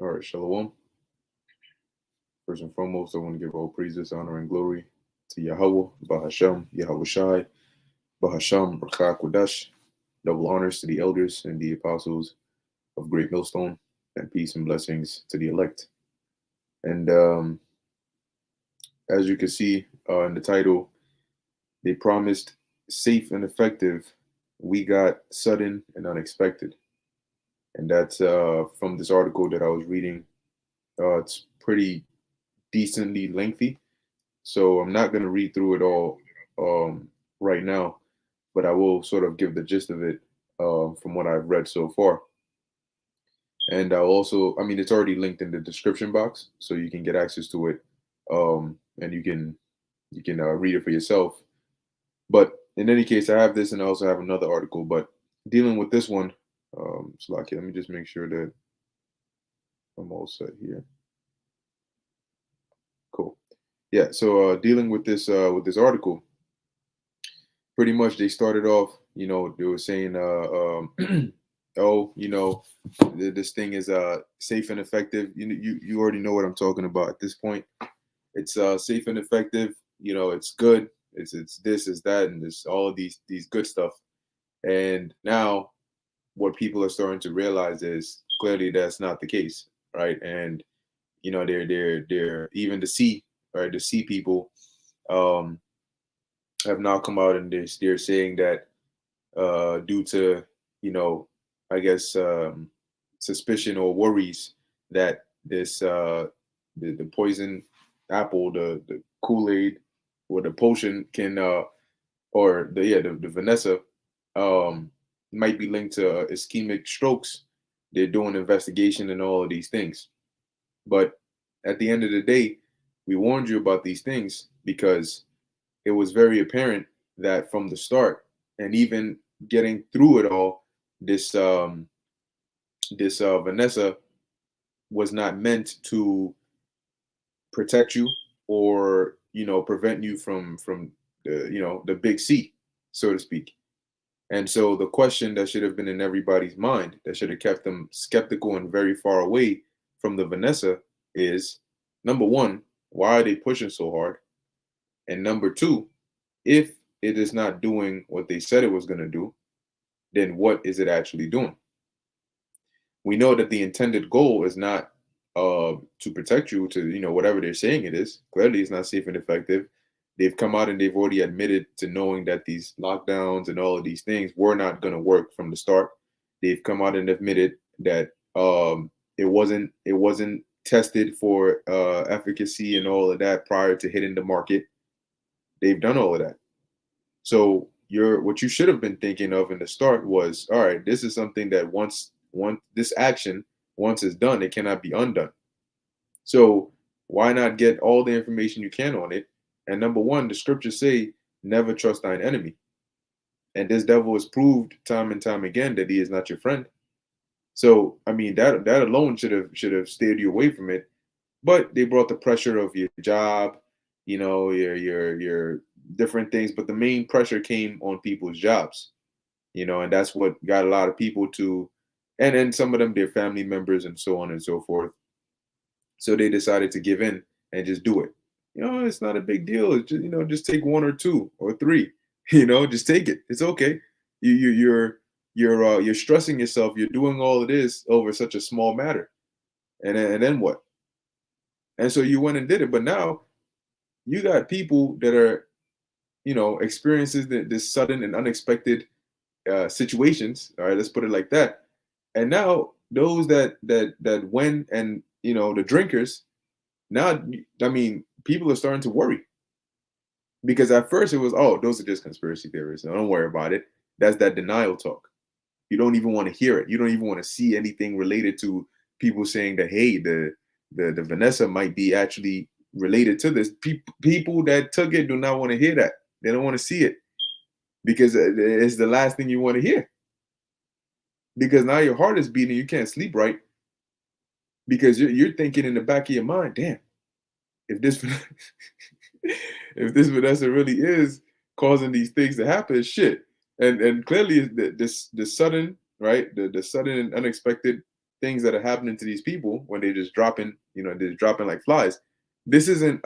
All right, Shalom. First and foremost, I want to give all praises, honor, and glory to Yahweh, Bahasham, Yahweh Shai, Bahasham, Rakha Kodash. Double honors to the elders and the apostles of Great Millstone, and peace and blessings to the elect. And as you can see in the title, they promised safe and effective. We got sudden and unexpected. And that's from this article that I was reading. It's pretty decently lengthy. So I'm not going to read through it all right now, but I will sort of give the gist of it from what I've read so far. And I'll also, I mean, it's already linked in the description box, so you can get access to it, and you can read it for yourself. But in any case, I have this, and I also have another article. But dealing with this one, Slacky, let me just make sure that I'm all set here. Cool. Yeah. So dealing with this article, pretty much they started off. They were saying, oh, this thing is safe and effective. You already know what I'm talking about at this point. It's safe and effective. It's good. It's this, is that, and this all of these good stuff. And now what people are starting to realize is clearly that's not the case, right? And they're even the C, right? The C people um, have now come out and they're saying that due to I guess suspicion or worries that this the poison apple, the Kool-Aid or the potion can or the Vanessa might be linked to ischemic strokes. They're doing investigation and all of these things. But at the end of the day, we warned you about these things because it was very apparent that from the start, and even getting through it all, this Vanessa was not meant to protect you or prevent you from the big C, so to speak. And so the question that should have been in everybody's mind, that should have kept them skeptical and very far away from the Vanessa, is number one, why are they pushing so hard? And number two, if it is not doing what they said it was going to do, then what is it actually doing? We know that the intended goal is not to protect you to whatever they're saying it is. Clearly, it's not safe and effective. They've come out and they've already admitted to knowing that these lockdowns and all of these things were not going to work from the start. They've come out and admitted that it wasn't tested for efficacy and all of that prior to hitting the market. They've done all of that. So what you should have been thinking of in the start was, all right, this is something that once this action, once it's done, it cannot be undone. So why not get all the information you can on it? And number one, the scriptures say, never trust thine enemy. And this devil has proved time and time again that he is not your friend. So I mean that alone should have steered you away from it. But they brought the pressure of your job, your different things. But the main pressure came on people's jobs, and that's what got a lot of people to, and then some of them, their family members and so on and so forth. So they decided to give in and just do it. It's not a big deal. It's just take one or two or three. Just take it. It's okay. You're stressing yourself. You're doing all it is over such a small matter, and then what? And so you went and did it. But now you got people that are, experiences this sudden and unexpected situations. All right, let's put it like that. And now those that went and the drinkers, now I mean people are starting to worry because at first it was, oh, those are just conspiracy theories. No, don't worry about it. That's that denial talk. You don't even want to hear it. You don't even want to see anything related to people saying that, hey, the Vanessa might be actually related to this. People that took it do not want to hear that. They don't want to see it because it's the last thing you want to hear. Because now your heart is beating, you can't sleep right because you're thinking in the back of your mind, damn, if this if this Vanessa really is causing these things to happen, shit. And clearly this sudden, right, the sudden and unexpected things that are happening to these people when they're just dropping, they're dropping like flies. This isn't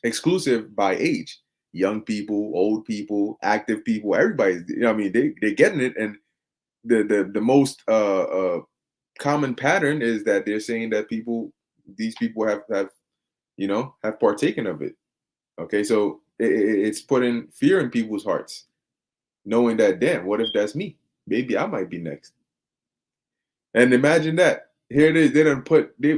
exclusive by age. Young people, old people, active people, everybody's, I mean, they're getting it. And the most common pattern is that they're saying that these people have partaken of it. Okay, so it's putting fear in people's hearts, knowing that, damn, what if that's me? Maybe I might be next. And imagine that. Here it is. They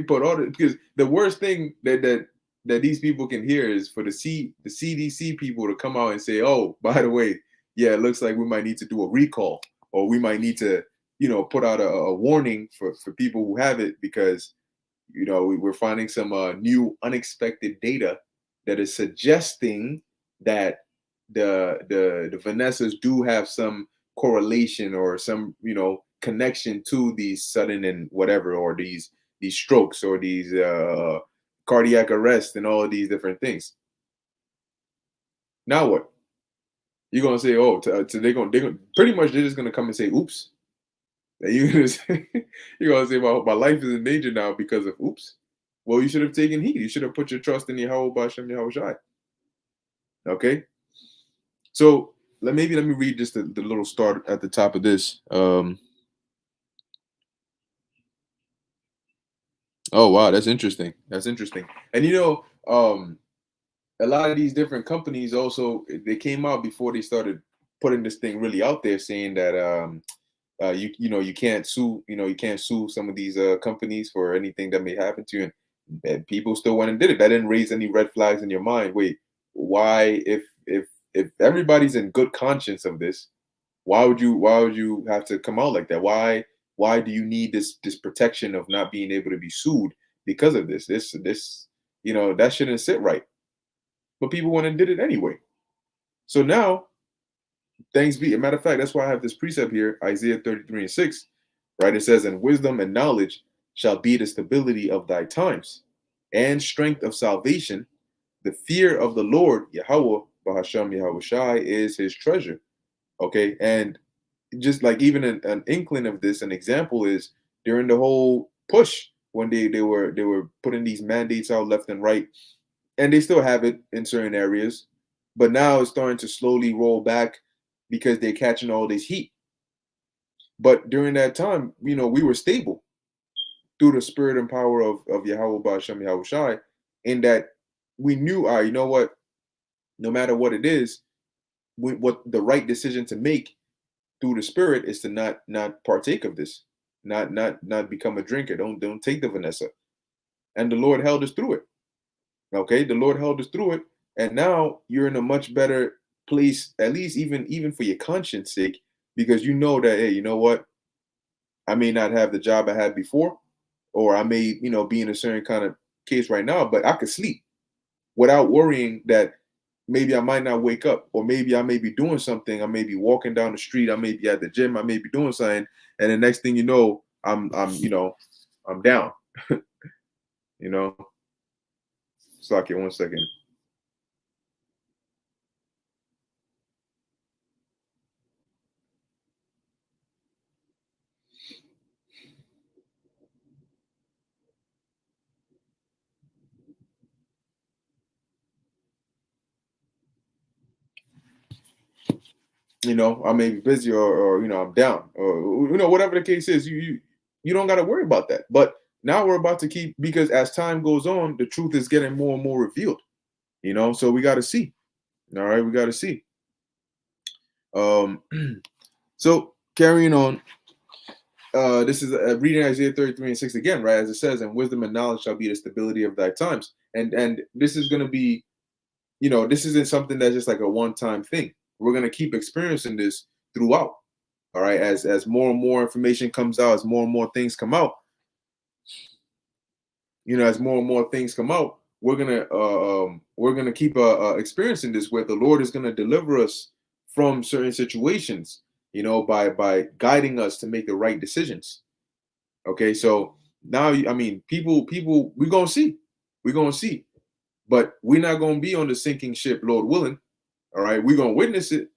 put all the, because the worst thing that these people can hear is for the CDC people to come out and say, oh, by the way, yeah, it looks like we might need to do a recall, or we might need to, put out a warning for people who have it, because we're finding some new unexpected data that is suggesting that the Vanessas do have some correlation or some connection to these sudden and whatever, or these strokes, or these cardiac arrest, and all of these different things. Now what? You're gonna say, oh, they're gonna pretty much, they're just gonna come and say, oops. And you're gonna say, well, my life is in danger now because of oops. Well, you should have taken heed. You should have put your trust in Yahweh B'Shem Yahweh Shai. Okay. So let me read just the little start at the top of this. Oh wow, that's interesting. That's interesting. And a lot of these different companies also, they came out before they started putting this thing really out there, saying that you can't sue, you can't sue some of these companies for anything that may happen to you, and people still went and did it. That didn't raise any red flags in your mind. Wait, why, if everybody's in good conscience of this, why would you have to come out like that? Why do you need this protection of not being able to be sued because of this? That shouldn't sit right. But people went and did it anyway. So now, thanks be, a matter of fact, that's why I have this precept here, Isaiah 33:6, right? It says, and wisdom and knowledge shall be the stability of thy times, and strength of salvation. The fear of the Lord, Yahweh, Bahasham Yahweh Shai, is his treasure. Okay. And just like even an inkling of this, an example is during the whole push, when they were putting these mandates out left and right, and they still have it in certain areas, but now it's starting to slowly roll back because they're catching all this heat. But during that time, we were stable through the spirit and power of Yahweh Ba'Shem Yahweh Shai, in that we knew, all right, you know what, no matter what it is, what the right decision to make through the spirit is to not partake of this, not become a drinker. Don't take the Vanessa. And the Lord held us through it. Okay, the Lord held us through it, and now you're in a much better place, at least even for your conscience sake, because you know that, hey, you know what, I may not have the job I had before, or I may be in a certain kind of case right now, but I could sleep without worrying that maybe I might not wake up, or maybe I may be doing something. I may be walking down the street. I may be at the gym. I may be doing something, and the next thing you know, I'm down. Slack it 1 second. I may be busy, or I'm down, or whatever the case is. You don't got to worry about that. But now we're about to keep, because as time goes on, the truth is getting more and more revealed. So we got to see. All right, we got to see. So carrying on. This is reading Isaiah 33:6 again, right? As it says, and wisdom and knowledge shall be the stability of thy times. And this is going to be, this isn't something that's just like a one-time thing. We're going to keep experiencing this throughout. All right. As more and more information comes out, as more and more things come out, as more and more things come out, we're gonna keep experiencing this, where the Lord is gonna deliver us from certain situations, by guiding us to make the right decisions. Okay, so now, I mean, people, we're gonna see, but we're not gonna be on the sinking ship, Lord willing. All right, we're gonna witness it.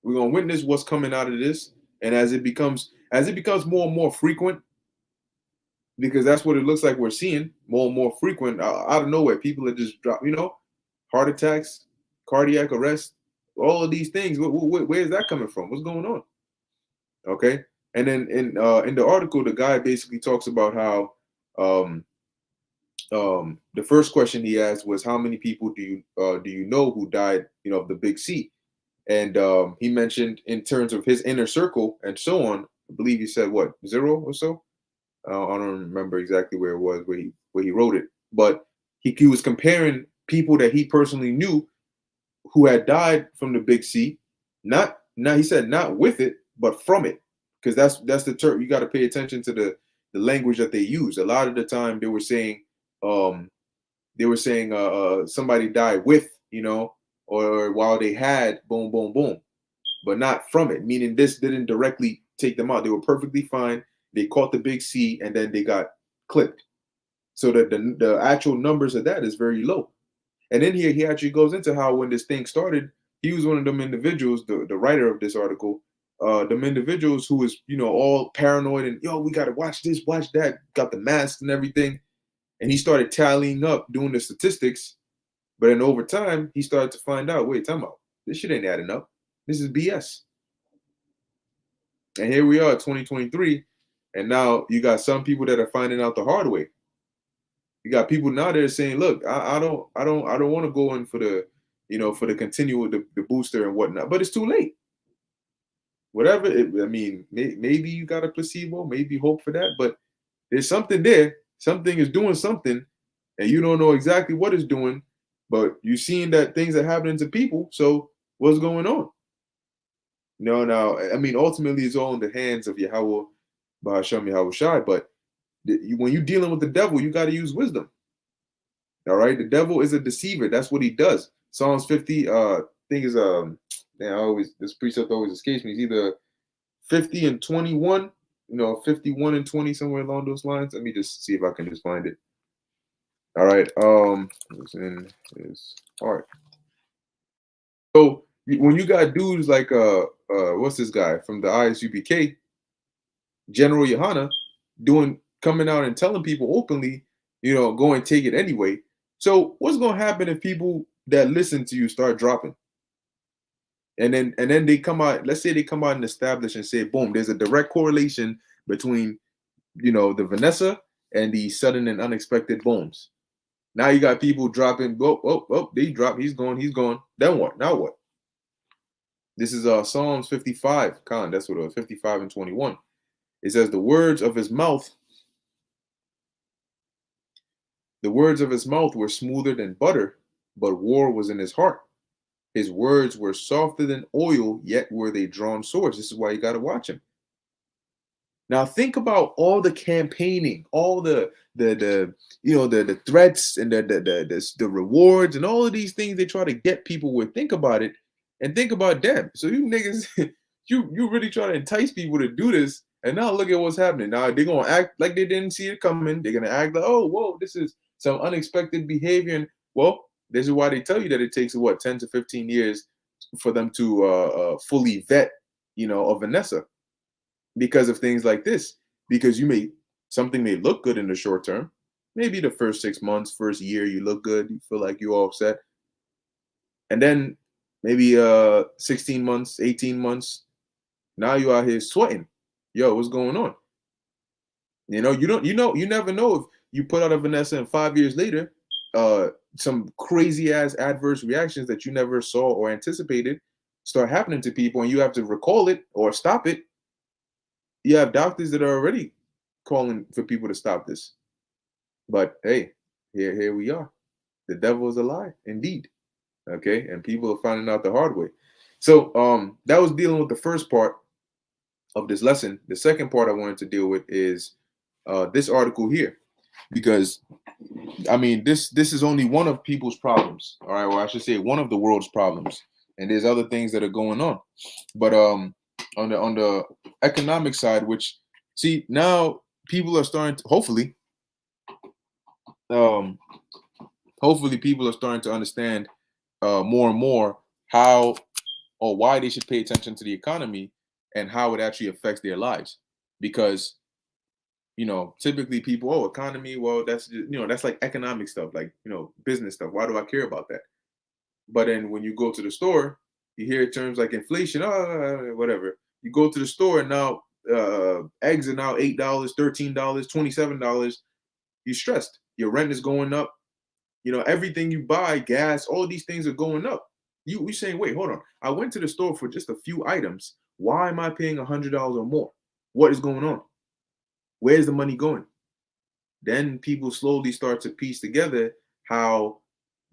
We're gonna witness what's coming out of this, and as it becomes, as it becomes more and more frequent, because that's what it looks like we're seeing more and more frequent out of nowhere. People are just drop, heart attacks, cardiac arrest, all of these things. Where is that coming from? What's going on? Okay, and then in the article, the guy basically talks about how um, the first question he asked was, how many people do you know who died, of the big C? And he mentioned in terms of his inner circle and so on. I believe he said what, 0 or so. I don't remember exactly where it was where he wrote it, but he was comparing people that he personally knew who had died from the big C, not he said not with it, but from it, because that's the term. You got to pay attention to the language that they use. A lot of the time they were saying um somebody died with, or while they had boom boom boom, but not from it, meaning this didn't directly take them out. They were perfectly fine. They caught the big C and then they got clipped. So that the actual numbers of that is very low. And then here he actually goes into how when this thing started, he was one of them individuals, the writer of this article, them individuals who was, all paranoid and we gotta watch this, watch that, got the masks and everything. And he started tallying up, doing the statistics. But then over time, he started to find out, wait, time out. This shit ain't adding up. This is BS. And here we are, 2023, and now you got some people that are finding out the hard way. You got people now that are saying, "Look, I don't want to go in for the, for the continual the booster and whatnot." But it's too late. Whatever. Maybe you got a placebo, maybe hope for that, but there's something there. Something is doing something, and you don't know exactly what it's doing, but you're seeing that things are happening to people. So what's going on? No, now, ultimately, it's all in the hands of Yahweh, Bahasham Yahweh Shai. But when you're dealing with the devil, you got to use wisdom. All right, the devil is a deceiver. That's what he does. Psalms 50, thing is, this precept always escapes me. It's either 50 and 21, 51 and 20, somewhere along those lines. Let me just see if I can just find it. All right, it's in his heart. So when you got dudes like what's this guy from the ISUPK, General Yohana, coming out and telling people openly, go and take it anyway. So what's gonna happen if people that listen to you start dropping? And then they come out, let's say they come out and establish and say, boom, there's a direct correlation between the Vanessa and the sudden and unexpected booms. Now you got people dropping, they drop, he's gone. Then what? Now what? This is Psalms 55, that's what it was, 55 and 21. It says the words of his mouth were smoother than butter, but war was in his heart. His words were softer than oil, yet were they drawn swords. This is why you got to watch him. Now think about all the campaigning, all the threats and the rewards and all of these things they try to get people with. Think about it and think about them. So you niggas, you really try to entice people to do this, and now look at what's happening. Now they're gonna act like they didn't see it coming. They're gonna act like, oh, whoa, this is some unexpected behavior. And well, this is why they tell you that it takes 10 to 15 years for them to fully vet, a Vanessa, because of things like this. Because something may look good in the short term, maybe the first 6 months, first year, you look good, you feel like you're all set, and then maybe 16 months, 18 months, now you out here sweating. Yo, what's going on? You never know if you put out a Vanessa and 5 years later, some crazy ass adverse reactions that you never saw or anticipated start happening to people, and you have to recall it or stop it. You have doctors that are already calling for people to stop this. But hey, here we are. The devil is a lie, indeed. Okay, and people are finding out the hard way. So that was dealing with the first part of this lesson. The second part I wanted to deal with is this article here, because this is only one of people's problems. All right, or I should say one of the world's problems, and there's other things that are going on. But on the economic side, which now people are starting to hopefully people are starting to understand more and more how or why they should pay attention to the economy and how it actually affects their lives. because typically people, oh, economy, well, that's that's like economic stuff, like business stuff. Why do I care about that? But then when you go to the store, you hear terms like inflation, whatever. You go to the store and now eggs are now $8, $13, $27. You're stressed. Your rent is going up. Everything you buy, gas, all these things are going up. You saying, wait, hold on. I went to the store for just a few items. Why am I paying $100 or more? What is going on? Where's the money going? Then people slowly start to piece together how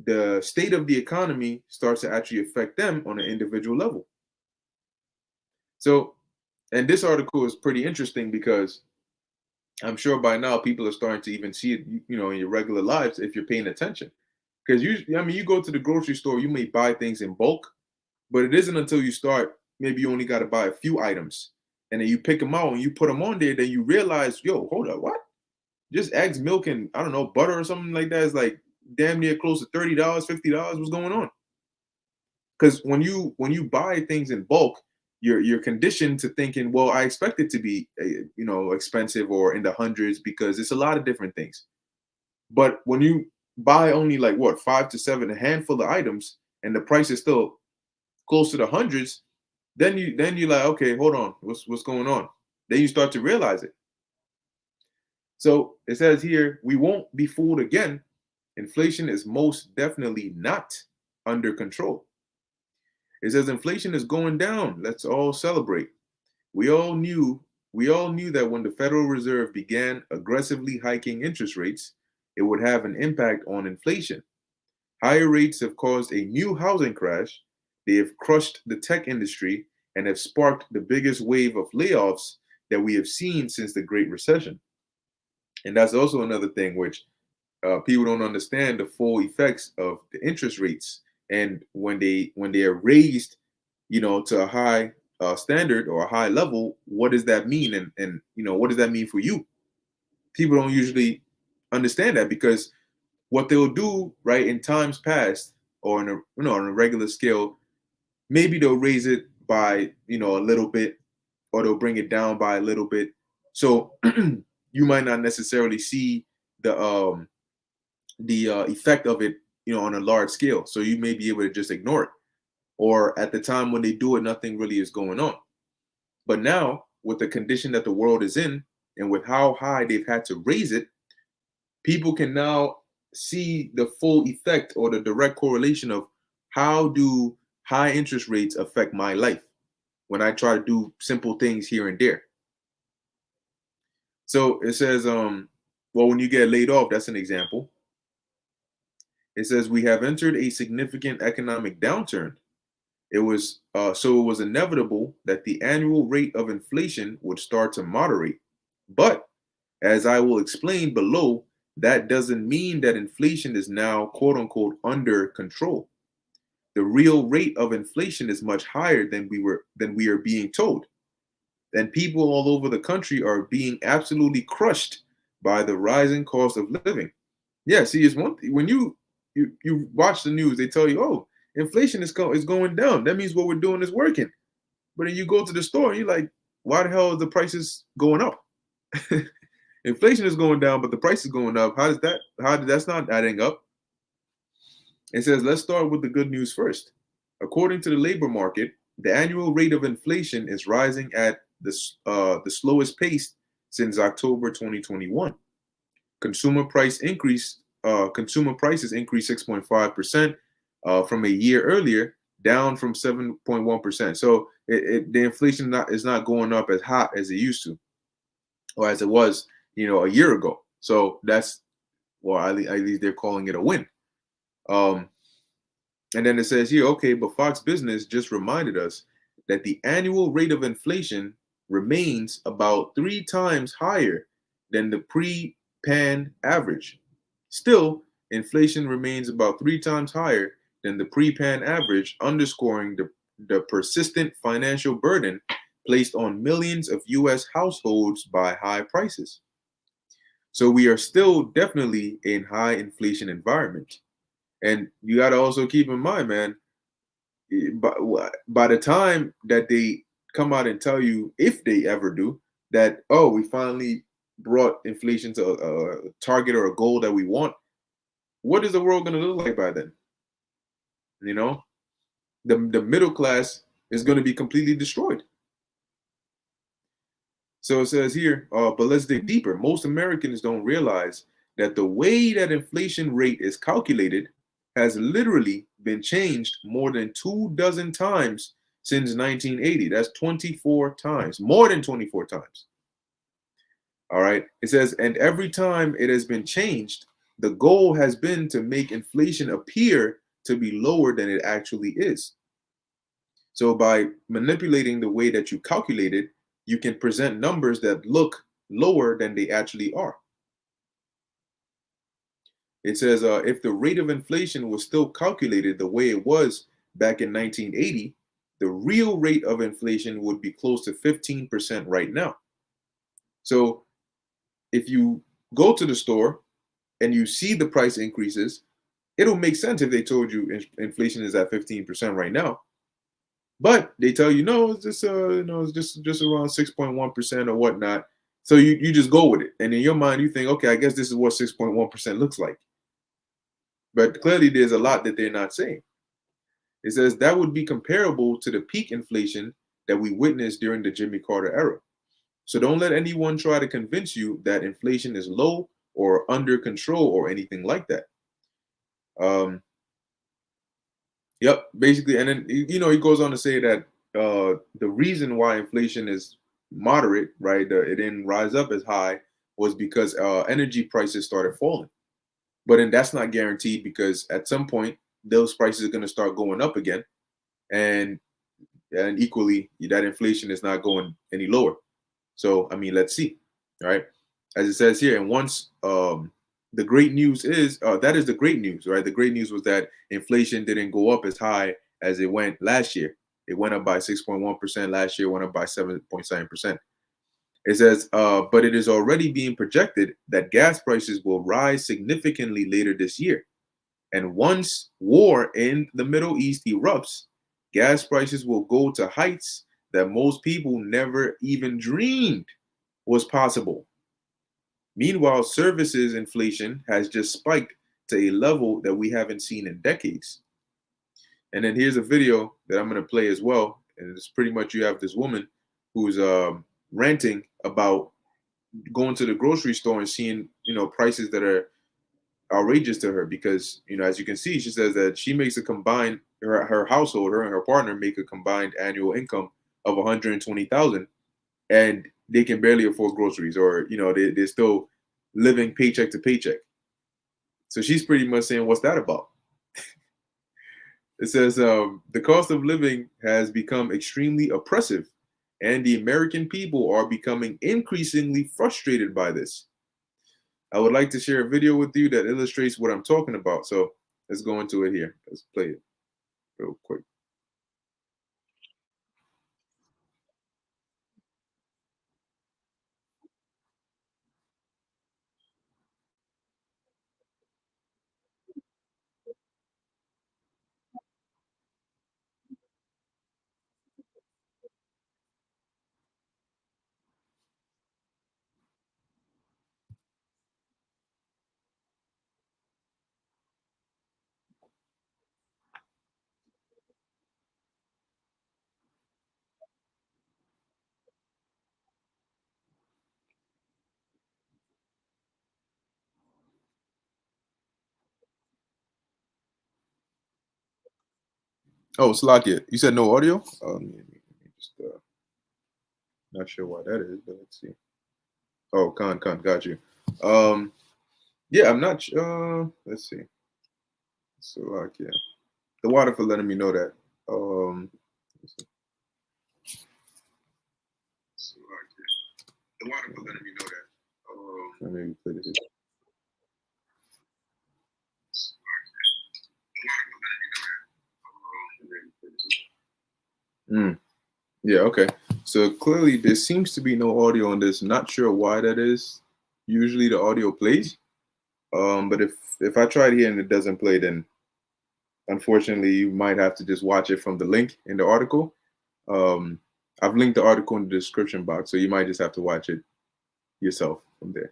the state of the economy starts to actually affect them on an individual level. So, and this article is pretty interesting because I'm sure by now people are starting to even see it, in your regular lives if you're paying attention. Because you go to the grocery store, you may buy things in bulk, but it isn't until you start, maybe you only got to buy a few items, and then you pick them out and you put them on there, then you realize, yo, hold up, what? Just eggs, milk, and I don't know, butter or something like that is like damn near close to $30, $50. What's going on? Because when you buy things in bulk, you're conditioned to thinking, well, I expect it to be expensive or in the hundreds because it's a lot of different things. But when you buy only like what 5 to 7, a handful of items, and the price is still close to the hundreds, then you're like, okay, hold on, what's going on? Then you start to realize it. So it says here, we won't be fooled again. Inflation is most definitely not under control. It says inflation is going down. Let's all celebrate. We all knew that when the Federal Reserve began aggressively hiking interest rates, it would have an impact on inflation. Higher rates have caused a new housing crash. They have crushed the tech industry and have sparked the biggest wave of layoffs that we have seen since the Great Recession. And that's also another thing which people don't understand the full effects of the interest rates. And when they are raised, to a high standard or a high level, what does that mean? And what does that mean for you? People don't usually understand that because what they'll do, right, in times past or on a regular scale, maybe they'll raise it by a little bit, or they'll bring it down by a little bit. So you might not necessarily see the effect of it, on a large scale. So you may be able to just ignore it. Or at the time when they do it, nothing really is going on. But now, with the condition that the world is in, and with how high they've had to raise it, people can now see the full effect or the direct correlation of how do high interest rates affect my life when I try to do simple things here and there. So it says, well, when you get laid off, that's an example. It says we have entered a significant economic downturn. It was inevitable that the annual rate of inflation would start to moderate. But as I will explain below, that doesn't mean that inflation is now quote unquote under control. The real rate of inflation is much higher than we are being told. And people all over the country are being absolutely crushed by the rising cost of living. Yeah, see, it's one thing when you watch the news, they tell you, oh, inflation is going down. That means what we're doing is working. But then you go to the store and you're like, why the hell are the prices going up? Inflation is going down, but the price is going up. That's not adding up? It says, let's start with the good news first. According to the labor market, the annual rate of inflation is rising at the slowest pace since October 2021. Consumer prices increased 6.5% from a year earlier, down from 7.1%. So the inflation is not going up as hot as it used to, or as it was, a year ago. So that's, well, at least they're calling it a win. And then it says here, okay, but Fox Business just reminded us that the annual rate of inflation remains about 3 times higher than the pre-pan average. Still, inflation remains about 3 times higher than the pre-pan average, underscoring the persistent financial burden placed on millions of US households by high prices. So we are still definitely in high inflation environment. And you got to also keep in mind, man, by the time that they come out and tell you, if they ever do, that, oh, we finally brought inflation to a target or a goal that we want, what is the world going to look like by then? You know, the middle class is going to be completely destroyed. So it says here, but let's dig deeper. Most Americans don't realize that the way that inflation rate is calculated has literally been changed more than 24 times since 1980. That's 24 times, more than 24 times. All right. It says, and every time it has been changed, the goal has been to make inflation appear to be lower than it actually is. So by manipulating the way that you calculate it, you can present numbers that look lower than they actually are. It says if the rate of inflation was still calculated the way it was back in 1980, the real rate of inflation would be close to 15% right now. So if you go to the store and you see the price increases, it'll make sense if they told you inflation is at 15% right now. But they tell you no, it's just it's just around 6.1% or whatnot. So you just go with it, and in your mind you think, okay, I guess this is what 6.1% looks like. But clearly, there's a lot that they're not saying. It says that would be comparable to the peak inflation that we witnessed during the Jimmy Carter era. So don't let anyone try to convince you that inflation is low or under control or anything like that. Yep, basically, and then he goes on to say that the reason why inflation is moderate, right? It didn't rise up as high was because energy prices started falling. But then that's not guaranteed because at some point those prices are going to start going up again, and equally that inflation is not going any lower. So I mean, let's see, right? As it says here, and once the great news is that is the great news, right? The great news was that inflation didn't go up as high as it went last year. It went up by 6.1% last year, went up by 7.7%. It says, but it is already being projected that gas prices will rise significantly later this year. And once war in the Middle East erupts, gas prices will go to heights that most people never even dreamed was possible. Meanwhile, services inflation has just spiked to a level that we haven't seen in decades. And then here's a video that I'm going to play as well. And it's pretty much you have this woman who's ranting about going to the grocery store and seeing, prices that are outrageous to her because, as you can see, she says that she makes a combined, her household, her and her partner make a combined annual income of 120,000, and they can barely afford groceries, or they're still living paycheck to paycheck. So she's pretty much saying, what's that about? It says the cost of living has become extremely oppressive, and the American people are becoming increasingly frustrated by this. I would like to share a video with you that illustrates what I'm talking about. So let's go into it here. Let's play it real quick. Oh, Slakia, you said no audio? Just not sure why that is, but let's see. Oh, Khan, got you. Yeah, I'm not. Let's see. Slakia, the water for letting me know that. Let's see. Slovakia. The water for letting me know that. Let me play this. Mm. Yeah, okay. So clearly there seems to be no audio on this. Not sure why that is. Usually the audio plays. But if I try it here and it doesn't play, then unfortunately you might have to just watch it from the link in the article. Um, I've linked the article in the description box, so you might just have to watch it yourself from there.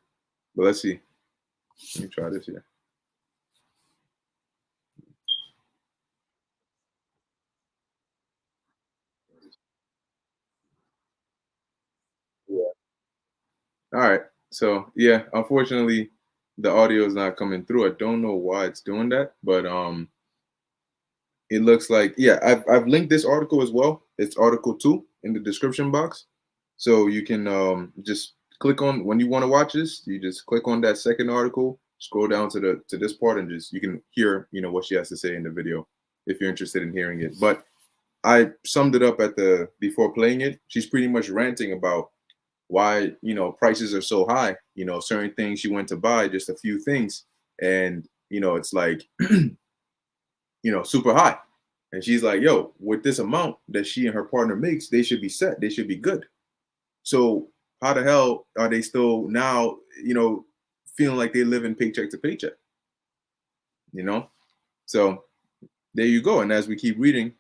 But let's see. Let me try this here. Yeah. All right. So yeah, unfortunately, the audio is not coming through. I don't know why it's doing that, but it looks like, yeah, I've linked this article as well. It's article 2 in the description box. So you can just click on, when you want to watch this, you just click on that second article, scroll down to this part, and just you can hear, what she has to say in the video if you're interested in hearing it. But I summed it up at the before playing it. She's pretty much ranting about why, prices are so high. Certain things she went to buy, just a few things, and it's like super high. And she's like, yo, with this amount that she and her partner makes, they should be set. They should be good. So how the hell are they still now, feeling like they live in paycheck to paycheck? You know? So there you go. And as we keep reading,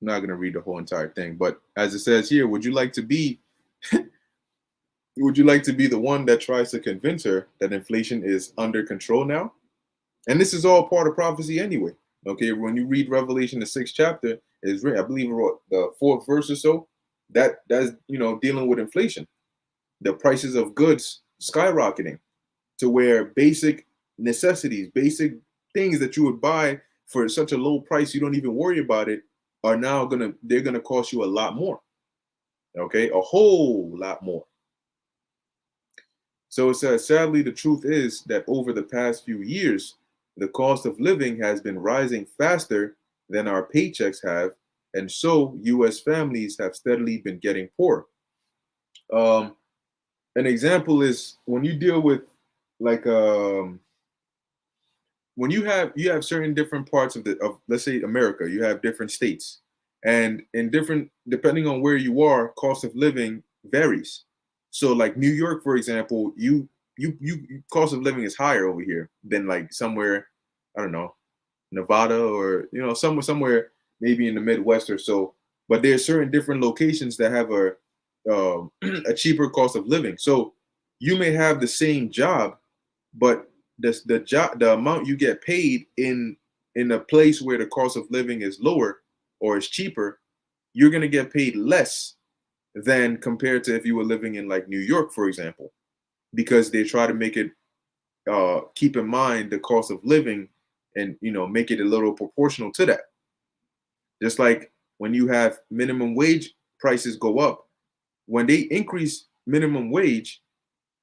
I'm not gonna read the whole entire thing, but as it says here, would you like to be the one that tries to convince her that inflation is under control now? And this is all part of prophecy anyway. Okay, when you read Revelation, the 6th chapter, is written, I believe, the 4th verse or so. That's dealing with inflation, the prices of goods skyrocketing to where basic necessities, basic things that you would buy for such a low price you don't even worry about it, are now they're gonna cost you a lot more. Okay, a whole lot more. So it says, sadly, the truth is that over the past few years, the cost of living has been rising faster than our paychecks have, and so U.S. families have steadily been getting poorer. Um, an example is when you deal with, like, when you have certain different parts of, let's say, America. You have different states, and in different, depending on where you are, cost of living varies. So like New York, for example, cost of living is higher over here than like somewhere, I don't know, Nevada, or somewhere maybe in the Midwest or so. But there are certain different locations that have a cheaper cost of living. So you may have the same job, but the amount you get paid in a place where the cost of living is lower or is cheaper, you're going to get paid less than compared to if you were living in like New York, for example, because they try to make it keep in mind the cost of living, and make it a little proportional to that. Just like when you have minimum wage prices go up, when they increase minimum wage,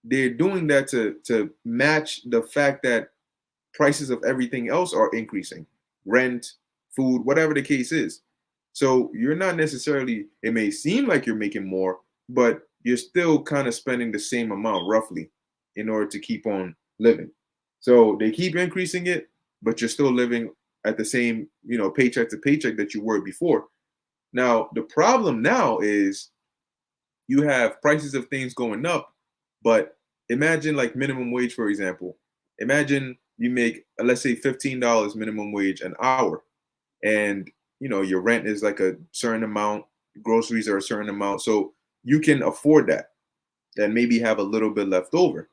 they're doing that to match the fact that prices of everything else are increasing, rent, food, whatever the case is. So you're not necessarily, it may seem like you're making more, but you're still kind of spending the same amount roughly in order to keep on living. So they keep increasing it, but you're still living at the same, paycheck to paycheck that you were before. Now, the problem now is you have prices of things going up, but imagine like minimum wage, for example. Imagine you make, let's say, $15 minimum wage an hour, and your rent is like a certain amount, groceries are a certain amount, so you can afford that and maybe have a little bit left over.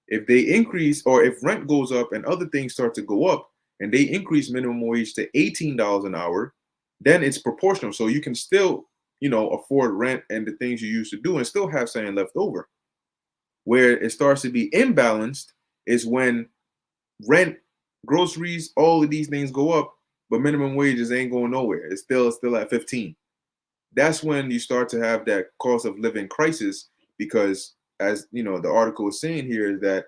If they increase, or if rent goes up and other things start to go up, and they increase minimum wage to $18 an hour, then it's proportional. So you can still, afford rent and the things you used to do and still have something left over. Where it starts to be imbalanced is when rent, groceries, all of these things go up, but minimum wages ain't going nowhere. It's still at 15. That's when you start to have that cost of living crisis, because as the article is saying here, is that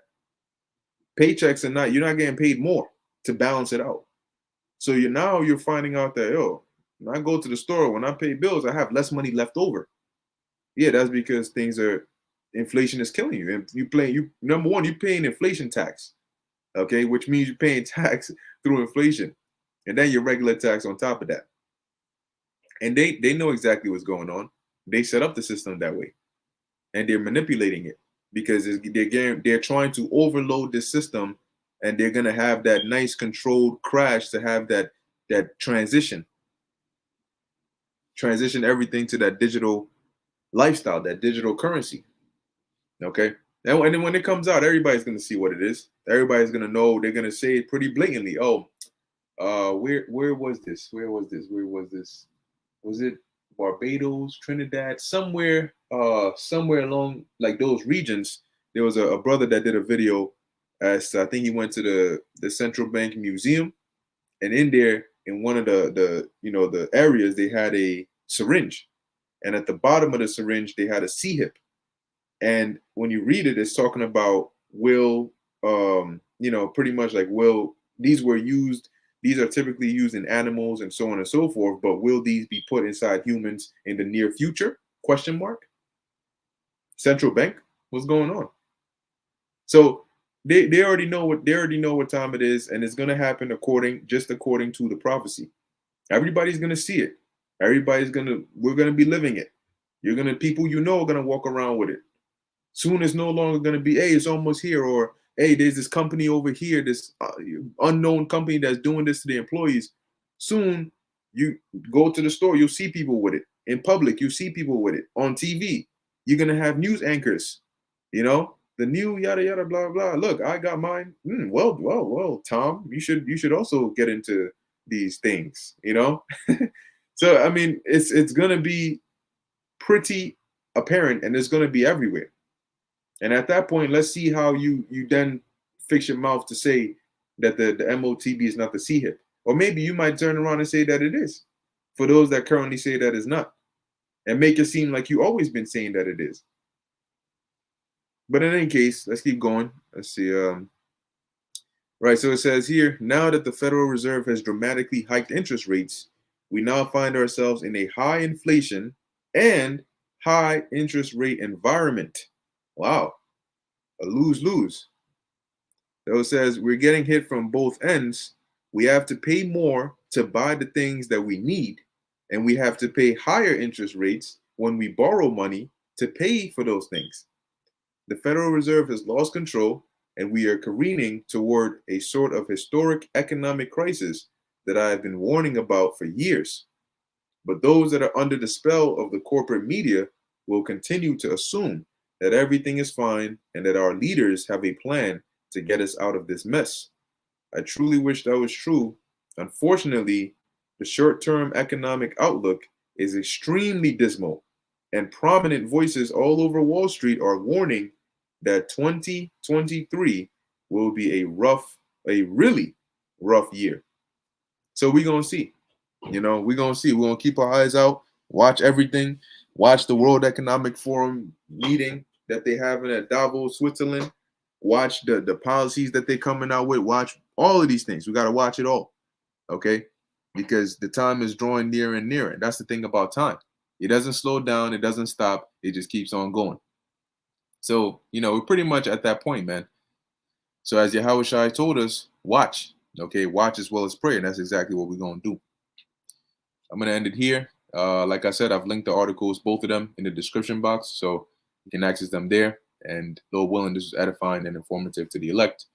paychecks are not, you're not getting paid more to balance it out. So you're finding out that, when I go to the store, when I pay bills, I have less money left over. Yeah, that's because inflation is killing you. And you number one, you're paying inflation tax. Okay, which means you're paying tax through inflation. And then your regular tax on top of that. And they know exactly what's going on. They set up the system that way. And they're manipulating it because they're trying to overload the system, and they're gonna have that nice controlled crash to have that transition everything to that digital lifestyle, that digital currency. Okay. And then when it comes out, everybody's gonna see what it is. Everybody's gonna know. They're gonna say it pretty blatantly. Oh, where was this? Where was this? Where was this? Was it Barbados, Trinidad, somewhere along like those regions? There was a brother that did a video. As I think he went to the central bank museum, and in there, in one of the areas, they had a syringe, and at the bottom of the syringe, they had a C hip. And when you read it, it's talking about will, pretty much like will these were used. These are typically used in animals and so on and so forth. But will these be put inside humans in the near future? Question mark. Central bank. What's going on? So they already know what time it is, and it's gonna happen according to the prophecy. Everybody's gonna see it. We're gonna be living it. People are gonna walk around with it. Soon it's no longer going to be, hey, it's almost here, or hey, there's this company over here, this unknown company that's doing this to the employees. Soon you go to the store, you'll see people with it. In public, you see people with it. On TV, you're going to have news anchors, the new yada yada blah blah. Look, I got mine. Well, Tom, you should also get into these things, So I mean, it's going to be pretty apparent, and it's going to be everywhere. And at that point, let's see how you then fix your mouth to say that the MOTB is not the C hip. Or maybe you might turn around and say that it is, for those that currently say that it's not, and make it seem like you've always been saying that it is. But in any case, let's keep going. Let's see. Right, so it says here, now that the Federal Reserve has dramatically hiked interest rates, we now find ourselves in a high inflation and high interest rate environment. Wow, a lose-lose. So it says we're getting hit from both ends. We have to pay more to buy the things that we need, and we have to pay higher interest rates when we borrow money to pay for those things. The Federal Reserve has lost control, and we are careening toward a sort of historic economic crisis that I have been warning about for years. But those that are under the spell of the corporate media will continue to assume that everything is fine and that our leaders have a plan to get us out of this mess. I truly wish that was true. Unfortunately, the short-term economic outlook is extremely dismal, and prominent voices all over Wall Street are warning that 2023 will be a really rough year. So we're going to see. We're going to see. We're going to keep our eyes out, watch everything, watch the World Economic Forum meeting that they have at Davos, Switzerland. Watch the policies that they're coming out with. Watch all of these things. We got to watch it all, okay? Because the time is drawing nearer and nearer. That's the thing about time. It doesn't slow down. It doesn't stop. It just keeps on going. So, we're pretty much at that point, man. So as Yahweh Shai told us, watch, okay? Watch as well as pray. And that's exactly what we're going to do. I'm going to end it here. Like I said, I've linked the articles, both of them, in the description box. So you can access them there. And Lord willing, this is edifying and informative to the elect.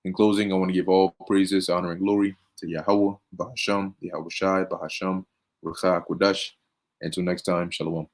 In closing, I want to give all praises, honor, and glory to Yahweh, Bahasham, Yahweh Shai, Bahasham, Rucha Kodash. Until next time, Shalom.